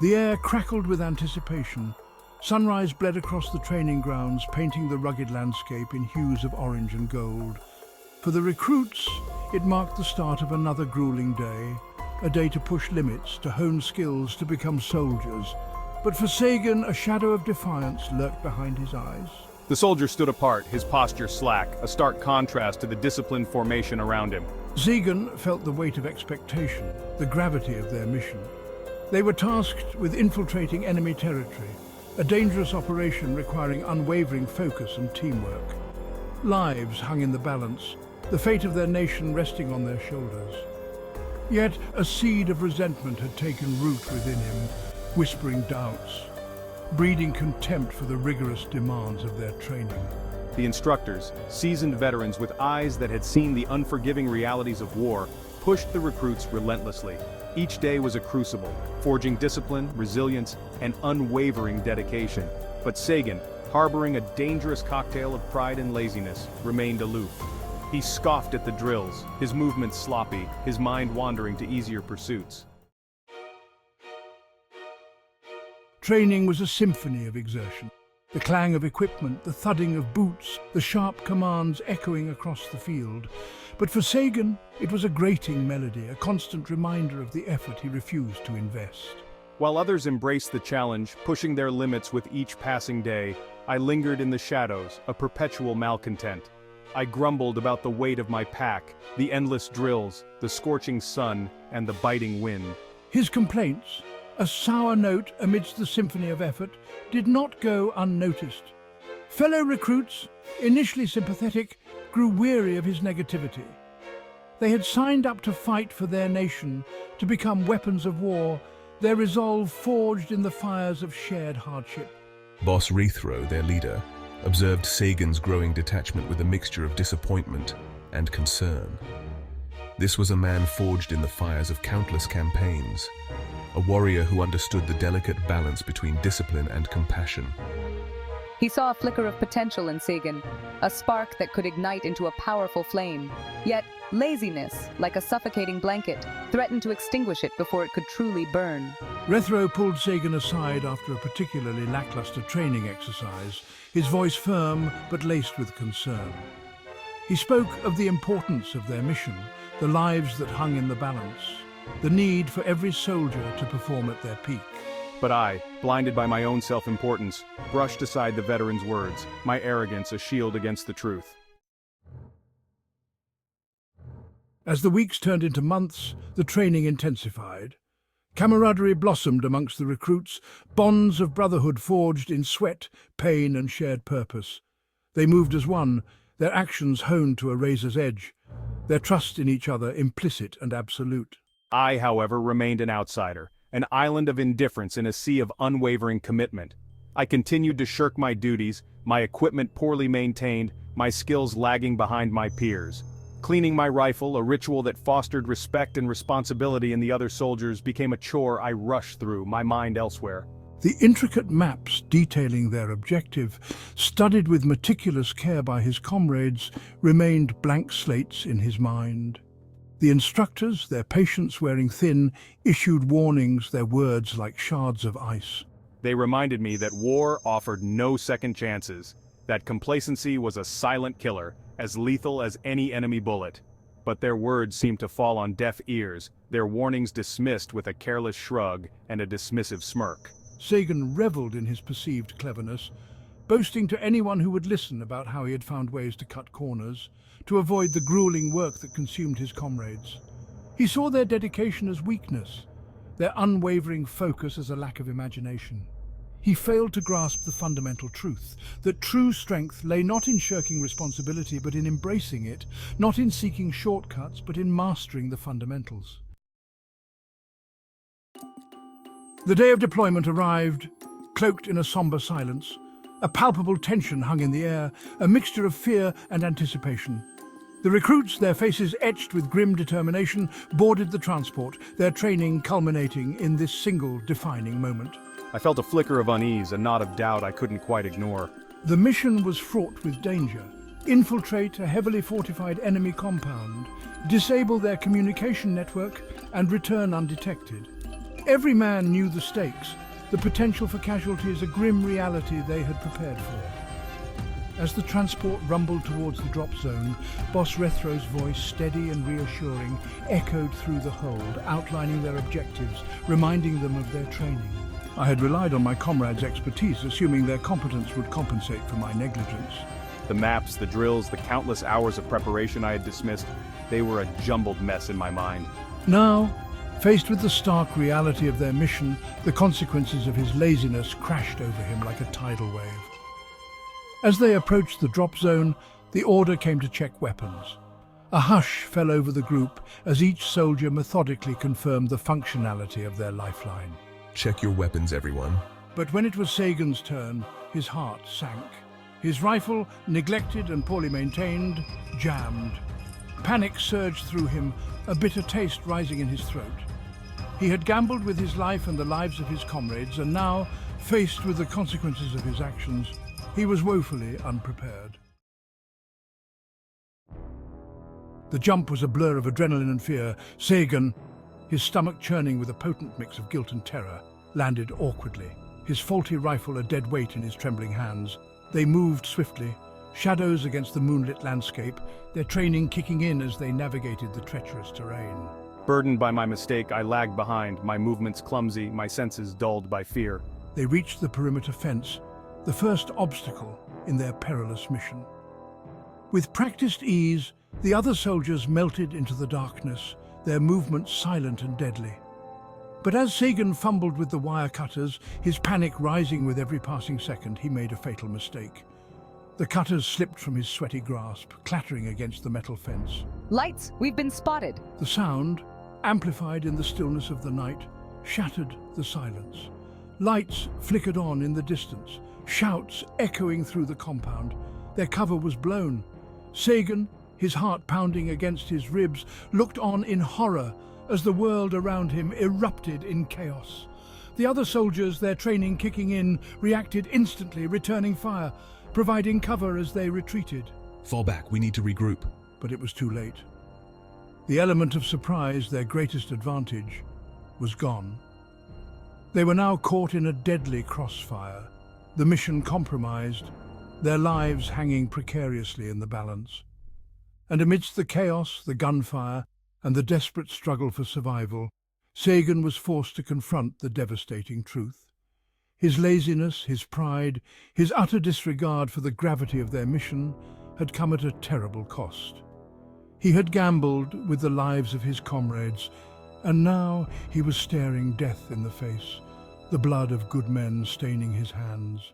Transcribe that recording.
The air crackled with anticipation. Sunrise bled across the training grounds, painting the rugged landscape in hues of orange and gold. For the recruits, it marked the start of another grueling day, a day to push limits, to hone skills, to become soldiers. But for Sagan, a shadow of defiance lurked behind his eyes. The soldier stood apart, his posture slack, a stark contrast to the disciplined formation around him. Sagan felt the weight of expectation, the gravity of their mission. They were tasked with infiltrating enemy territory, a dangerous operation requiring unwavering focus and teamwork. Lives hung in the balance, the fate of their nation resting on their shoulders. Yet a seed of resentment had taken root within him, whispering doubts, breeding contempt for the rigorous demands of their training. The instructors, seasoned veterans with eyes that had seen the unforgiving realities of war, pushed the recruits relentlessly. Each day was a crucible, forging discipline, resilience, and unwavering dedication. But Sagan, harboring a dangerous cocktail of pride and laziness, remained aloof. He scoffed at the drills, his movements sloppy, his mind wandering to easier pursuits. Training was a symphony of exertion. The clang of equipment, the thudding of boots, the sharp commands echoing across the field. But for Sagan, it was a grating melody, a constant reminder of the effort he refused to invest. While others embraced the challenge, pushing their limits with each passing day, I lingered in the shadows, a perpetual malcontent. I grumbled about the weight of my pack, the endless drills, the scorching sun, and the biting wind. His complaints, a sour note amidst the symphony of effort, did not go unnoticed. Fellow recruits, initially sympathetic, grew weary of his negativity. They had signed up to fight for their nation, to become weapons of war, their resolve forged in the fires of shared hardship. Boss Rethro, their leader, observed Sagan's growing detachment with a mixture of disappointment and concern. This was a man forged in the fires of countless campaigns, a warrior who understood the delicate balance between discipline and compassion. He saw a flicker of potential in Sagan, a spark that could ignite into a powerful flame. Yet, laziness, like a suffocating blanket, threatened to extinguish it before it could truly burn. Rethro pulled Sagan aside after a particularly lackluster training exercise, his voice firm but laced with concern. He spoke of the importance of their mission, the lives that hung in the balance, the need for every soldier to perform at their peak. But I, blinded by my own self-importance, brushed aside the veteran's words, my arrogance a shield against the truth. As the weeks turned into months, the training intensified. Camaraderie blossomed amongst the recruits, bonds of brotherhood forged in sweat, pain, and shared purpose. They moved as one, their actions honed to a razor's edge, their trust in each other implicit and absolute. I, however, remained an outsider, an island of indifference in a sea of unwavering commitment. I continued to shirk my duties, my equipment poorly maintained, my skills lagging behind my peers. Cleaning my rifle, a ritual that fostered respect and responsibility in the other soldiers, became a chore I rushed through, my mind elsewhere. The intricate maps detailing their objective, studied with meticulous care by his comrades, remained blank slates in his mind. The instructors, their patience wearing thin, issued warnings, their words like shards of ice. They reminded me that war offered no second chances, that complacency was a silent killer, as lethal as any enemy bullet. But their words seemed to fall on deaf ears, their warnings dismissed with a careless shrug and a dismissive smirk. Sagan reveled in his perceived cleverness, boasting to anyone who would listen about how he had found ways to cut corners, to avoid the grueling work that consumed his comrades. He saw their dedication as weakness, their unwavering focus as a lack of imagination. He failed to grasp the fundamental truth, that true strength lay not in shirking responsibility but in embracing it, not in seeking shortcuts but in mastering the fundamentals. The day of deployment arrived, cloaked in a somber silence. A palpable tension hung in the air, a mixture of fear and anticipation. The recruits, their faces etched with grim determination, boarded the transport, their training culminating in this single defining moment. I felt a flicker of unease, a knot of doubt I couldn't quite ignore. The mission was fraught with danger. Infiltrate a heavily fortified enemy compound, disable their communication network, and return undetected. Every man knew the stakes, the potential for casualties, a grim reality they had prepared for. As the transport rumbled towards the drop zone, Boss Rethro's voice, steady and reassuring, echoed through the hold, outlining their objectives, reminding them of their training. I had relied on my comrades' expertise, assuming their competence would compensate for my negligence. The maps, the drills, the countless hours of preparation I had dismissed, they were a jumbled mess in my mind. Now, faced with the stark reality of their mission, the consequences of his laziness crashed over him like a tidal wave. As they approached the drop zone, the order came to check weapons. A hush fell over the group as each soldier methodically confirmed the functionality of their lifeline. Check your weapons, everyone. But when it was Sagan's turn, his heart sank. His rifle, neglected and poorly maintained, jammed. Panic surged through him, a bitter taste rising in his throat. He had gambled with his life and the lives of his comrades, and now, faced with the consequences of his actions, he was woefully unprepared. The jump was a blur of adrenaline and fear. Sagan, his stomach churning with a potent mix of guilt and terror, landed awkwardly, his faulty rifle a dead weight in his trembling hands. They moved swiftly, shadows against the moonlit landscape, their training kicking in as they navigated the treacherous terrain. Burdened by my mistake, I lagged behind, my movements clumsy, my senses dulled by fear. They reached the perimeter fence, the first obstacle in their perilous mission. With practiced ease, the other soldiers melted into the darkness, their movements silent and deadly. But as Sagan fumbled with the wire cutters, his panic rising with every passing second, he made a fatal mistake. The cutters slipped from his sweaty grasp, clattering against the metal fence. Lights, we've been spotted. The sound, amplified in the stillness of the night, shattered the silence. Lights flickered on in the distance, shouts echoing through the compound. Their cover was blown. Sagan, his heart pounding against his ribs, looked on in horror as the world around him erupted in chaos. The other soldiers, their training kicking in, reacted instantly, returning fire, providing cover as they retreated. Fall back, we need to regroup. But it was too late. The element of surprise, their greatest advantage, was gone. They were now caught in a deadly crossfire, the mission compromised, their lives hanging precariously in the balance. And amidst the chaos, the gunfire, and the desperate struggle for survival, Sagan was forced to confront the devastating truth. His laziness, his pride, his utter disregard for the gravity of their mission had come at a terrible cost. He had gambled with the lives of his comrades, and now he was staring death in the face, the blood of good men staining his hands.